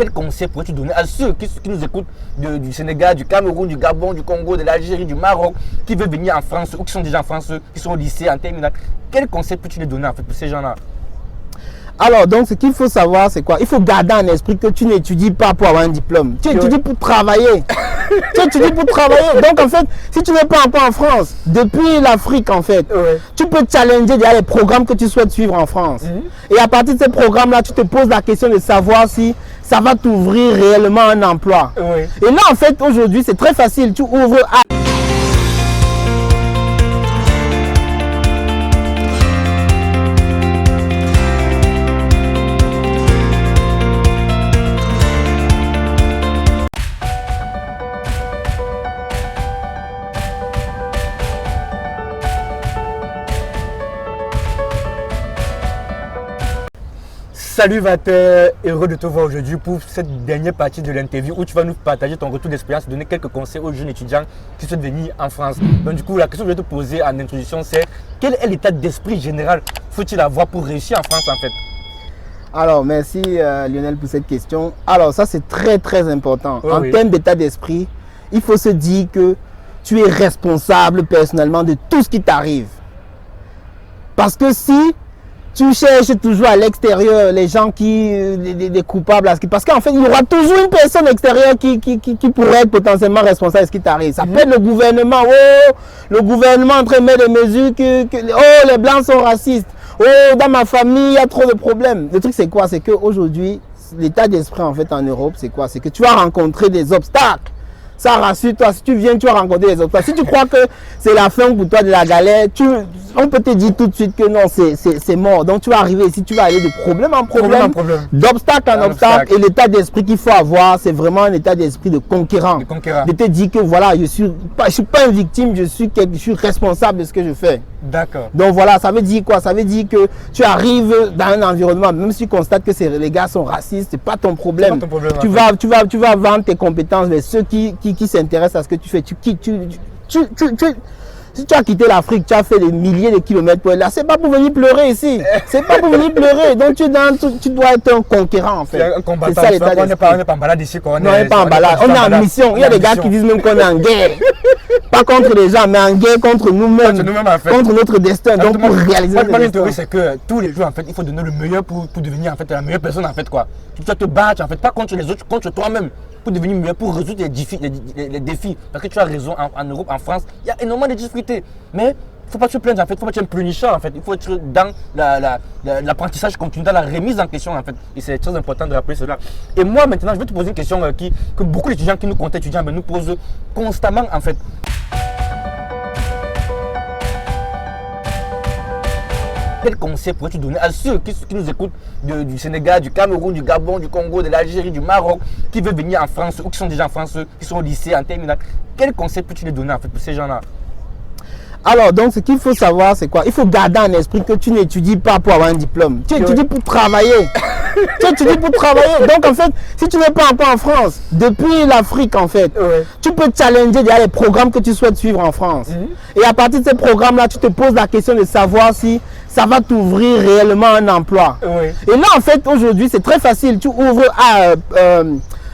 quel conseil pourrais-tu donner à ceux qui nous écoutent du Sénégal, du Cameroun, du Gabon, du Congo, de l'Algérie, du Maroc, qui veulent venir en France ou qui sont déjà en France, qui sont au lycée, en terminale? Quel conseil peux-tu les donner en fait pour ces gens-là? Alors, donc, ce qu'il faut savoir, c'est quoi? Il faut garder en esprit que tu n'étudies pas pour avoir un diplôme. Tu étudies pour travailler. Tu étudies pour travailler. Donc, en fait, si tu n'es pas encore en France, depuis l'Afrique, en fait, tu peux challenger déjà les programmes que tu souhaites suivre en France. Et à partir de ces programmes-là, tu te poses la question de savoir si ça va t'ouvrir réellement un emploi. Et là, en fait, aujourd'hui, c'est très facile. Tu ouvres Salut Vater, heureux de te voir aujourd'hui pour cette dernière partie de l'interview où tu vas nous partager ton retour d'expérience, donner quelques conseils aux jeunes étudiants qui souhaitent venir en France. Donc du coup, la question que je vais te poser en introduction, c'est quel est l'état d'esprit général faut-il avoir pour réussir en France en fait? Alors, merci Lionel pour cette question. Alors, ça c'est très important. En termes d'état d'esprit, il faut se dire que tu es responsable personnellement de tout ce qui t'arrive. Parce que si tu cherches toujours à l'extérieur les gens des coupables, parce qu'en fait, il y aura toujours une personne extérieure qui pourrait être potentiellement responsable de ce qui t'arrive. Ça peut être le gouvernement. Oh, le gouvernement en train de mettre des mesures oh, les blancs sont racistes. Oh, dans ma famille, il y a trop de problèmes. Le truc, c'est quoi? C'est qu'aujourd'hui, l'état d'esprit en fait en Europe, c'est quoi? C'est que tu vas rencontrer des obstacles. Ça, rassure-toi, si tu viens, tu vas rencontrer les obstacles. Si tu crois que c'est la fin pour toi de la galère, on peut te dire tout de suite que non, c'est mort. Donc tu vas arriver ici, tu vas aller de problème en problème, d'obstacle en obstacle. Et l'état d'esprit qu'il faut avoir, c'est vraiment un état d'esprit de conquérant. De te dire que voilà, je suis pas une victime, je suis responsable de ce que je fais. D'accord. Donc voilà, ça veut dire quoi? Ça veut dire que tu arrives dans un environnement, même si tu constates que les gars sont racistes, c'est pas ton problème. Pas ton problème, tu vas vendre tes compétences, mais ceux qui s'intéressent à ce que tu fais, si tu as quitté l'Afrique, tu as fait des milliers de kilomètres pour être là, c'est pas pour venir pleurer ici. C'est pas pour venir pleurer. Donc tu dois être un conquérant en fait. Un combattant. On n'est pas en balade ici. On n'est pas en balade. On est en mission. Il y a des gars qui disent même qu'on est en guerre. Pas contre les gens, mais en guerre contre nous-mêmes. Contre notre destin. Donc pour réaliser notre destin. Ma théorie, c'est que tous les jours, en fait, il faut donner le meilleur pour devenir en fait la meilleure personne en fait quoi. Tu dois te battre en fait, pas contre les autres, contre toi-même. Pour devenir meilleur, pour résoudre les défis. Parce que tu as raison, en Europe, en France, il y a énormément de difficultés. Mais il ne faut pas te plaindre, en fait, il ne faut pas être un pleurnichard, en fait. Il faut être dans l'apprentissage continu, dans la remise en question, en fait. Et c'est très important de rappeler cela. Et moi, maintenant, je vais te poser une question que beaucoup d'étudiants qui nous comptent étudiants nous posent constamment, en fait. Quel conseil pourrais-tu donner à ceux qui nous écoutent du Sénégal, du Cameroun, du Gabon, du Congo, de l'Algérie, du Maroc, qui veulent venir en France ou qui sont déjà en France, qui sont au lycée, en terminale? Quel conseil peux-tu les donner en fait pour ces gens-là? Alors, donc, ce qu'il faut savoir, c'est quoi? Il faut garder en esprit que tu n'étudies pas pour avoir un diplôme. Tu étudies pour travailler. Tu étudies pour travailler. Donc, en fait, si tu n'es pas encore en France, depuis l'Afrique, en fait, tu peux challenger déjà les programmes que tu souhaites suivre en France. Et à partir de ces programmes-là, tu te poses la question de savoir si ça va t'ouvrir réellement un emploi. Et là, en fait, aujourd'hui, c'est très facile. Tu ouvres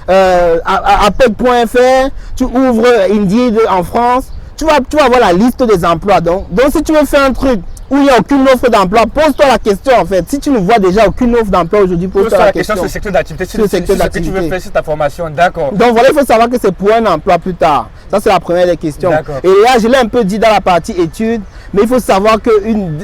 apec.fr, tu ouvres Indeed en France. Tu vas voir la liste des emplois. Donc si tu veux faire un truc où il n'y a aucune offre d'emploi, pose-toi la question en fait. Si tu ne vois déjà aucune offre d'emploi aujourd'hui, pose-toi la question. Sur le secteur d'activité, sur ce que tu veux faire, sur ta formation, d'accord. Donc voilà, il faut savoir que c'est pour un emploi plus tard. Ça, c'est la première des questions. Et là, je l'ai un peu dit dans la partie études, mais il faut savoir que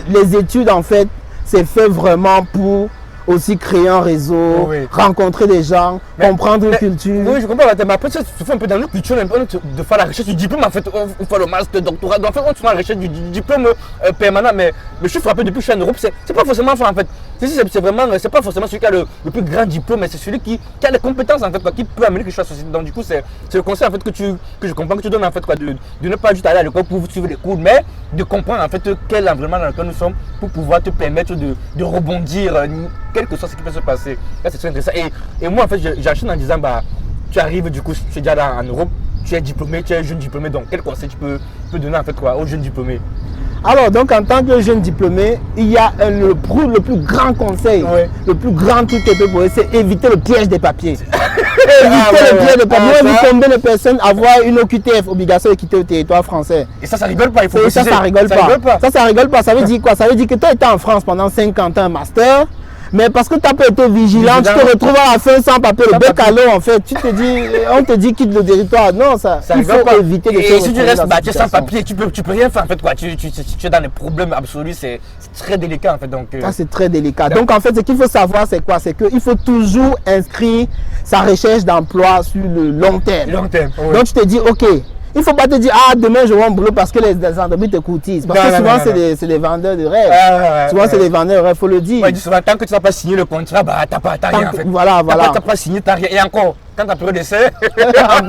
les études, en fait, c'est fait vraiment pour aussi créer un réseau, rencontrer des gens, comprendre une culture. Oui, je comprends. Mais après, ça se fait un peu dans notre culture, de faire la recherche du diplôme. En fait, on fait le master, le doctorat. Donc, en fait, on fait la recherche du diplôme permanent. Mais je suis frappé depuis que je suis en Europe, c'est pas forcément ça en fait. C'est pas forcément celui qui a le plus grand diplôme, mais c'est celui qui a les compétences en fait, quoi, qui peut amener quelque chose à la société. Donc, du coup, c'est le conseil en fait que je comprends, que tu donnes en fait, quoi, de ne pas juste aller à l'école pour suivre les cours, mais de comprendre en fait quel environnement dans lequel nous sommes pour pouvoir te permettre de rebondir. Quel que soit ce qui peut se passer. Là, c'est très intéressant. Et moi, en fait, j'enchaîne en disant, tu arrives, du coup, tu es déjà en Europe, tu es diplômé, tu es jeune diplômé. Donc, quel conseil tu peux donner, en fait, quoi, aux jeunes diplômés? Alors, donc, en tant que jeune diplômé, il y a le plus grand conseil, le plus grand truc que peut poser, c'est éviter le piège des papiers. Éviter le piège des papiers. Vous voyez combien de personnes avoir une OQTF, obligation de quitter le territoire français. Et ça rigole pas, il faut préciser. Ça rigole pas. Ça rigole pas. Ça veut dire quoi? Ça veut dire que tu as été en France pendant 50 ans, un master. Mais parce que tu n'as pas été vigilant, tu te retrouves à la fin sans papier, le bec à l'eau en fait. Tu te dis, on te dit quitte le territoire. Non, ça il faut pas éviter de faire. Et si tu restes sans papier, tu peux rien faire en fait quoi. Tu es dans les problèmes absolus, c'est très délicat en fait. Donc, ça c'est très délicat. Donc en fait, ce qu'il faut savoir c'est quoi? C'est qu'il faut toujours inscrire sa recherche d'emploi sur le long terme. Donc tu te dis, ok. Il ne faut pas te dire, ah, demain je vais un boulot parce que les entreprises te courtisent. Parce que souvent, c'est des vendeurs de rêve. Souvent, c'est des vendeurs de rêve, il faut le dire. Souvent, tant que tu n'as pas signé le contrat, bah, tu n'as rien en fait. Voilà. Tu n'as pas signé, tu n'as rien. Et encore, quand tu as pris d'essai, ça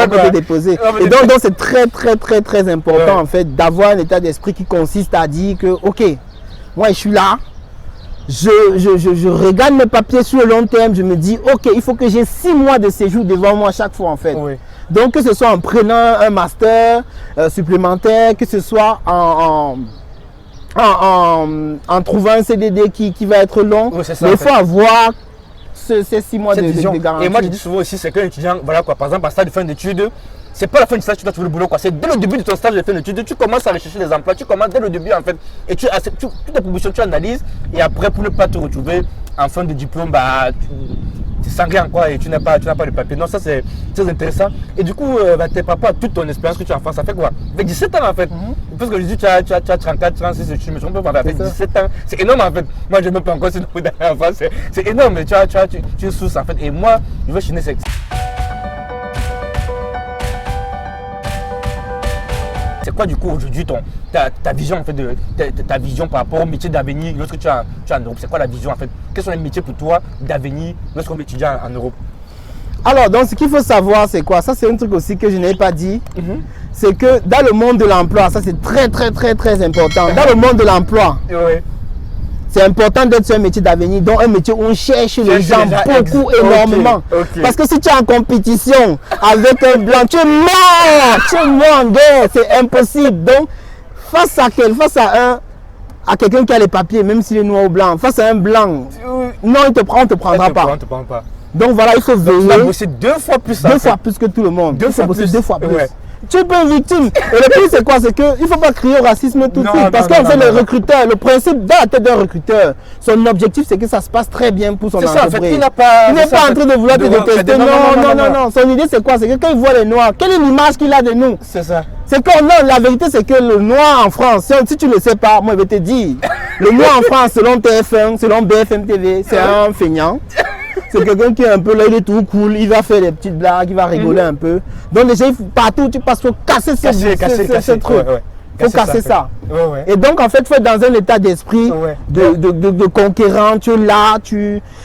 peut te déposer. Et donc c'est très important en fait d'avoir un état d'esprit qui consiste à dire que, ok, moi je suis là. Je regarde mes papiers sur le long terme, je me dis, ok, il faut que j'ai 6 mois de séjour devant moi chaque fois en fait. Donc que ce soit en prenant un master supplémentaire, que ce soit en trouvant un CDD qui va être long, mais il faut avoir ces 6 mois de garantie. Et moi je dis souvent aussi, c'est qu'un étudiant, voilà quoi, par exemple, en stade de fin d'études, c'est pas la fin du stage que tu dois trouver le boulot quoi. C'est dès le début de ton stage de fin d'études, tu commences à rechercher des emplois, tu commences dès le début en fait. Et toutes les propositions tu analyses et après pour ne pas te retrouver en fin de diplôme, bah tu sens rien quoi et tu n'as pas de papier. Non, ça c'est très intéressant. Et du coup, tes papas, toute ton expérience que tu as en France, ça fait quoi? Avec 17 ans en fait. Parce que je dis tu as 34, 36, je me trompe pas, avec 17 ans. C'est énorme en fait. Moi je ne me pas encore si nous d'aller en France. C'est énorme, mais tu sources en fait. Et moi, je veux chiner c'est quoi du coup aujourd'hui ta vision en fait ta vision par rapport au métier d'avenir lorsque tu es en Europe? C'est quoi la vision en fait? Quels sont les métiers pour toi d'avenir lorsqu'on est étudiant en Europe? Alors donc ce qu'il faut savoir c'est quoi? Ça c'est un truc aussi que je n'ai pas dit. C'est que dans le monde de l'emploi, ça c'est très important. Dans le monde de l'emploi, c'est important d'être sur un métier d'avenir, donc un métier où on cherche les gens beaucoup, énormément. Parce que si tu es en compétition avec un blanc, tu es mort en guerre, c'est impossible. Donc, face à quelqu'un qui a les papiers, même s'il est noir ou blanc, face à un blanc, non, on te prendra pas. Donc voilà, il faut veiller. Tu vas bosser 2 fois plus. 2 fois plus que tout le monde. 2 fois plus. Tu es pas une victime. Et le plus c'est quoi? C'est qu'il ne faut pas crier au racisme tout de suite. Parce qu'en fait, le recruteur, le principe dans la tête d'un recruteur, son objectif c'est que ça se passe très bien pour son entreprise. En fait, il n'est pas en train de vouloir te détester. Non. Son idée c'est quoi? C'est que quand il voit les noirs, quelle est l'image qu'il a de nous? C'est ça. C'est que non, la vérité c'est que le noir en France, si tu ne le sais pas, moi je vais te dire, le noir en France selon TF1, selon BFM TV, c'est un feignant. C'est quelqu'un qui est un peu là, il est tout cool, il va faire des petites blagues, il va rigoler un peu. Donc déjà, partout où tu passes, il faut casser ce truc. Il faut casser ça. Et donc en fait, il faut être dans un état d'esprit de conquérant, tu es là,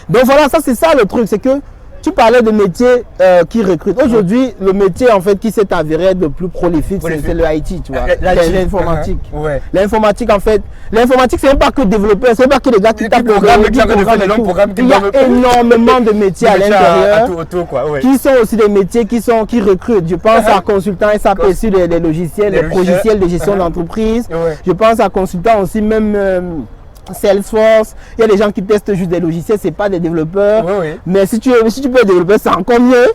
Donc voilà, ça c'est ça le truc, c'est que tu parlais de métiers qui recrutent. Aujourd'hui, le métier en fait qui s'est avéré être le plus prolifique, c'est le IT, tu vois. L'informatique. L'informatique en fait, c'est même pas que développeur, c'est même pas que les gars qui tapent le programme. Il y a énormément de métiers à l'intérieur qui sont aussi des métiers qui recrutent. Je pense à consultant SAP sur les logiciels, les logiciels de gestion d'entreprise. Je pense à consultant aussi même Salesforce, il y a des gens qui testent juste des logiciels, c'est pas des développeurs. Mais si tu peux être développeur, c'est encore mieux.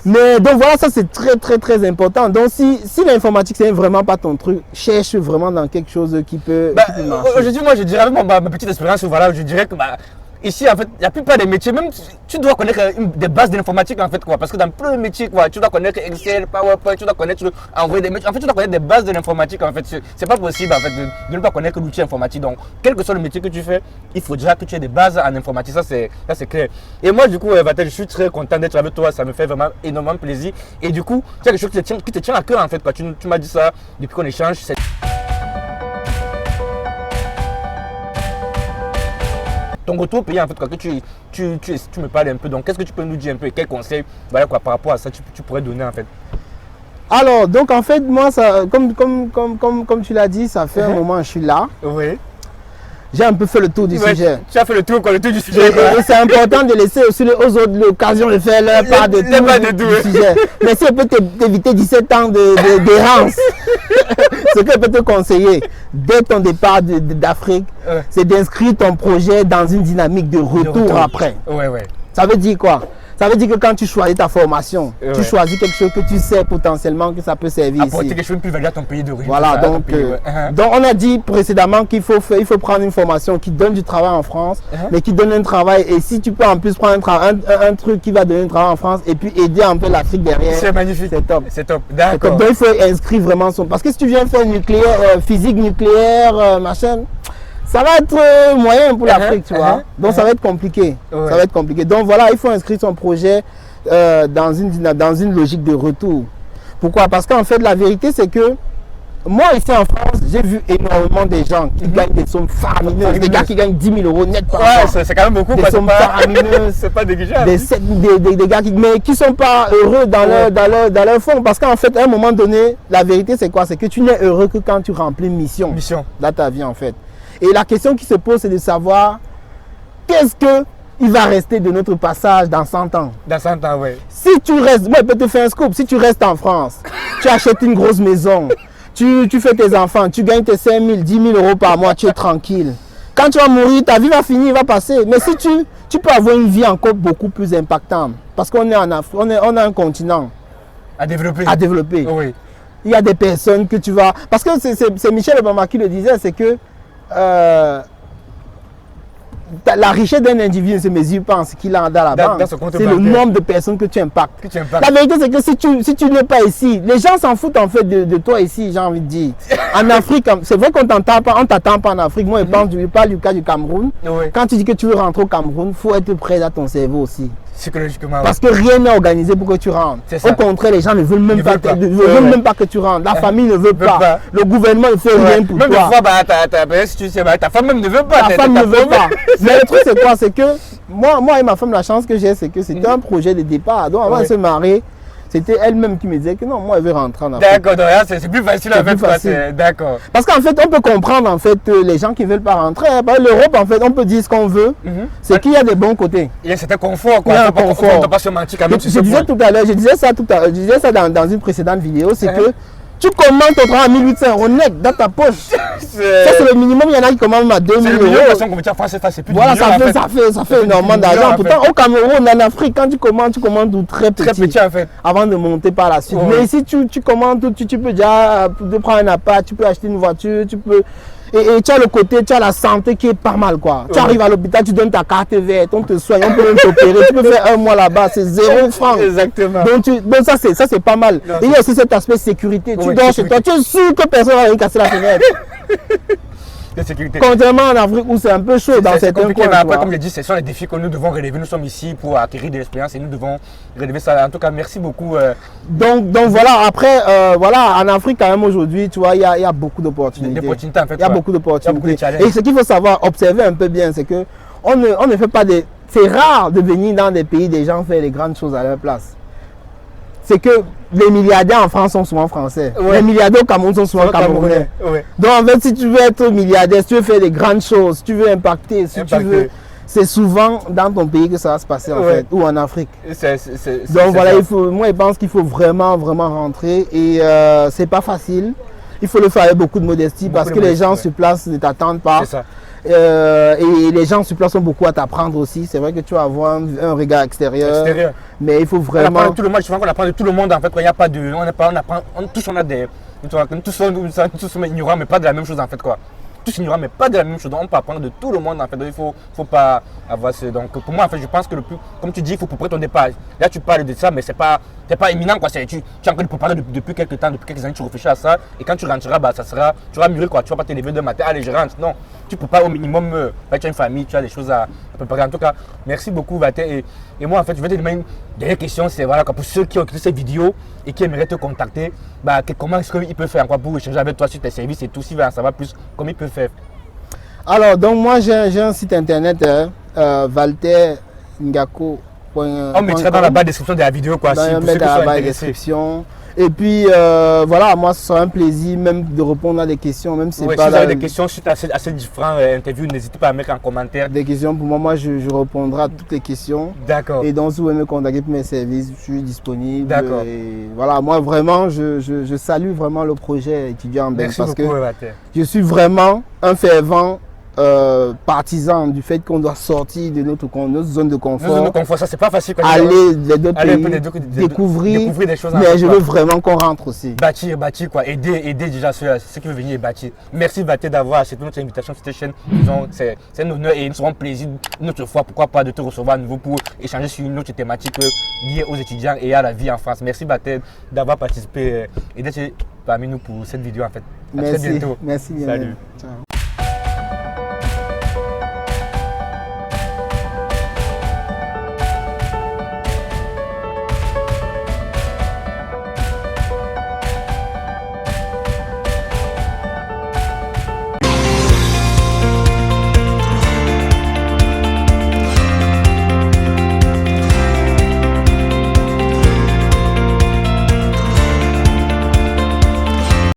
Mais donc voilà, ça c'est très important. Donc si l'informatique c'est vraiment pas ton truc, cherche vraiment dans quelque chose qui peut marcher. Aujourd'hui, moi je dirais avec ma petite expérience, voilà, je dirais que ici, en fait, la plupart des métiers, même tu dois connaître des bases de l'informatique en fait quoi, parce que dans plein de métiers quoi, tu dois connaître Excel, PowerPoint, tu dois connaître envoyer des métiers. En fait, tu dois connaître des bases de l'informatique en fait. C'est pas possible en fait de ne pas connaître l'outil informatique. Donc, quel que soit le métier que tu fais, il faut déjà que tu aies des bases en informatique. Ça c'est clair. Et moi du coup, Vatel, je suis très content d'être avec toi. Ça me fait vraiment énormément plaisir. Et du coup, tu as quelque chose qui te tient à cœur en fait quoi. Tu m'as dit ça depuis qu'on échange. Ton retour pays en fait quoi, que tu me parles un peu, donc qu'est-ce que tu peux nous dire un peu et quels conseils voilà quoi par rapport à ça tu pourrais donner en fait? Alors donc en fait moi ça comme tu l'as dit, ça fait un moment que je suis là. J'ai un peu fait le tour du sujet. Tu as fait le tour du sujet. C'est important de laisser aussi aux autres l'occasion de faire leur part de tout du sujet. Mais si on peut t'éviter 17 ans d'errance, Ce que je peux te conseiller, dès ton départ d'Afrique, c'est d'inscrire ton projet dans une dynamique de retour après. Ça veut dire quoi? Ça veut dire que quand tu choisis ta formation, tu choisis quelque chose que tu sais potentiellement que ça peut servir ici. Apporter quelque chose de plus valable à ton pays d'origine. Voilà, donc on a dit précédemment qu'il faut prendre une formation qui donne du travail en France, mais qui donne un travail. Et si tu peux en plus prendre un truc qui va donner un travail en France et puis aider un peu l'Afrique derrière, c'est magnifique. C'est top. C'est top, d'accord. Donc il faut inscrire vraiment son... Parce que si tu viens faire nucléaire, physique nucléaire, machin... Ça va être moyen pour l'Afrique, tu vois. Donc ça va être compliqué. Ça va être compliqué. Donc voilà, il faut inscrire son projet dans une logique de retour. Pourquoi? Parce qu'en fait, la vérité, c'est que moi, ici en France, j'ai vu énormément de gens qui gagnent des sommes faramineuses. Des gars qui gagnent 10 000 € net par mois. C'est quand même beaucoup. Des sommes faramineuses. C'est pas négligeable. Des gars qui ne sont pas heureux dans leur fond. Parce qu'en fait, à un moment donné, la vérité, c'est quoi? C'est que tu n'es heureux que quand tu remplis une mission dans ta vie, en fait. Et la question qui se pose, c'est de savoir qu'est-ce qu'il va rester de notre passage dans 100 ans. Dans 100 ans, oui. Si tu restes, moi je peux te faire un scoop, si tu restes en France, tu achètes une grosse maison, tu fais tes enfants, tu gagnes tes 5 000, 10 000 € par mois, tu es tranquille. Quand tu vas mourir, ta vie va finir, va passer. Mais si tu peux avoir une vie encore beaucoup plus impactante, parce qu'on est en Afrique, on a un continent à développer. Oui. Il y a des personnes que tu vas... Parce que c'est Michel Obama qui le disait, c'est que la richesse d'un individu ne se mesure pas en ce qu'il a dans la banque. C'est le nombre de personnes que tu impactes. La vérité, c'est que si tu n'es pas ici, les gens s'en foutent en fait de toi ici, j'ai envie de dire. En Afrique, c'est vrai qu'on ne t'attend pas en Afrique. Moi, je parle du cas du Cameroun. Quand tu dis que tu veux rentrer au Cameroun, il faut être prêt à ton cerveau aussi. Psychologiquement. Parce que rien n'est organisé pour que tu rentres. Au contraire, les gens ne veulent même pas que tu rentres. La famille ne veut pas. Le gouvernement ne fait rien pour toi. Même des fois, si tu sais, ta femme même ne veut pas. Ta femme ne veut pas. Mais le truc, c'est quoi? C'est que moi et ma femme, la chance que j'ai, c'est que c'était un projet de départ. Donc avant de se marier, c'était elle-même qui me disait que non, moi, elle veut rentrer en Afrique. D'accord, c'est plus facile en fait. D'accord. Parce qu'en fait, on peut comprendre en fait les gens qui ne veulent pas rentrer. L'Europe, en fait, on peut dire ce qu'on veut. C'est qu'il y a des bons côtés. Il y a certain confort. Il y a un confort. On ne peut pas se mentir quand même. Je disais tout à l'heure, je disais ça dans une précédente vidéo, c'est que tu commandes ton train à 1800 € net dans ta poche. Ça, c'est le minimum. Il y en a qui commandent à 2000 €. Voilà, ça fait énormément d'argent. Pourtant, au Cameroun, en Afrique, quand tu commandes tout très petit en fait. Avant de monter par la suite. Mais ici, tu commandes, tu peux déjà prendre un appart, tu peux acheter une voiture, tu peux... Et tu as le côté, tu as la santé qui est pas mal quoi. Tu arrives à l'hôpital, tu donnes ta carte verte, on te soigne, on peut même t'opérer, tu peux faire 1 mois là-bas, c'est 0 francs. Exactement. Donc ça c'est pas mal. Et il y a aussi cet aspect sécurité. Tu dors chez toi, tu es sûr que personne va venir casser la fenêtre. De sécurité. Contrairement en Afrique où c'est un peu chaud dans certains coins. Mais après, comme je dis, ce sont les défis que nous devons relever. Nous sommes ici pour acquérir de l'expérience et nous devons relever ça. En tout cas, merci beaucoup. Donc voilà, après, voilà, en Afrique quand même aujourd'hui, tu vois, il y a beaucoup d'opportunités. En fait, il y a beaucoup d'opportunités. Et ce qu'il faut savoir, observer un peu bien, c'est que on ne fait pas des... C'est rare de venir dans des pays des gens faire les grandes choses à leur place. C'est que les milliardaires en France sont souvent français. Les milliardaires au Cameroun sont souvent camerounais. Donc en fait, si tu veux être milliardaire, si tu veux faire des grandes choses, si tu veux impacter, si tu veux... C'est souvent dans ton pays que ça va se passer en fait, ou en Afrique. Donc voilà, moi je pense qu'il faut vraiment rentrer et c'est pas facile. Il faut le faire avec beaucoup de modestie parce que les gens sur place ne t'attendent pas. C'est ça. Et les gens sur place ont beaucoup à t'apprendre aussi. C'est vrai que tu vas avoir un regard extérieur. Mais il faut vraiment. On apprend de tout le monde. Je pense qu'on apprend de tout le monde en fait. Il n'y a pas de. Tous on a des. Tous sommes ignorants, mais pas de la même chose en fait quoi. Tous ignorants, mais pas de la même chose. Donc, on peut apprendre de tout le monde en fait. Donc, il faut pas avoir ce. Donc, pour moi, en fait, je pense que le plus. Comme tu dis, il faut préparer ton départ. Là, tu parles de ça, mais c'est pas imminent quoi. Tu es en train de préparer depuis quelques temps, depuis quelques années, tu réfléchis à ça. Et quand tu rentreras, bah, ça sera. Tu vas mûrir quoi. Tu vas pas te lever de matin. Allez, je rentre. Non. Tu prépares au minimum. Tu as une famille, tu as des choses à préparer. En tout cas, merci beaucoup, Vaté. Et moi, en fait, je vais te demander une dernière question. C'est voilà, pour ceux qui ont écouté cette vidéo et qui aimeraient te contacter, bah, comment est-ce qu'ils peuvent faire quoi, pour échanger avec toi sur tes services et tout, s'ils veulent en savoir plus, comment ils peuvent faire? Alors, donc, moi, j'ai un site internet, Walter Ngako On mettra dans la barre de description de la vidéo, quoi, dans si la pour ceux qui sont barre de intéressés. description. Et puis, voilà, moi, ce sera un plaisir même de répondre à des questions, même si c'est Ouais, pas si vous avez la- des questions suite à ces différentes interviews, n'hésitez pas à mettre en commentaire. des questions. Pour moi, je répondrai à toutes les questions. D'accord. Et donc, si vous voulez me contacter pour mes services, je suis disponible. D'accord. Et voilà, moi, vraiment, je salue vraiment le projet étudiant en Belgique Merci parce beaucoup, que Vater. je suis vraiment un fervent partisan du fait qu'on doit sortir de notre zone de confort. Nous, confort, ça c'est pas facile. Quand Aller dans d'autres aller un pays, peu découvrir, des choses. mais je veux vraiment qu'on rentre aussi. Bâtir quoi, aider déjà ceux qui veulent venir et bâtir. Merci Vater d'avoir accepté notre invitation sur cette chaîne. Disons, c'est un honneur et nous serons plaisir une autre fois, pourquoi pas, de te recevoir à nouveau pour échanger sur une autre thématique liée aux étudiants et à la vie en France. Merci Vater d'avoir participé et d'être parmi nous pour cette vidéo en fait. À très Merci, bientôt. merci. Salut. Ciao.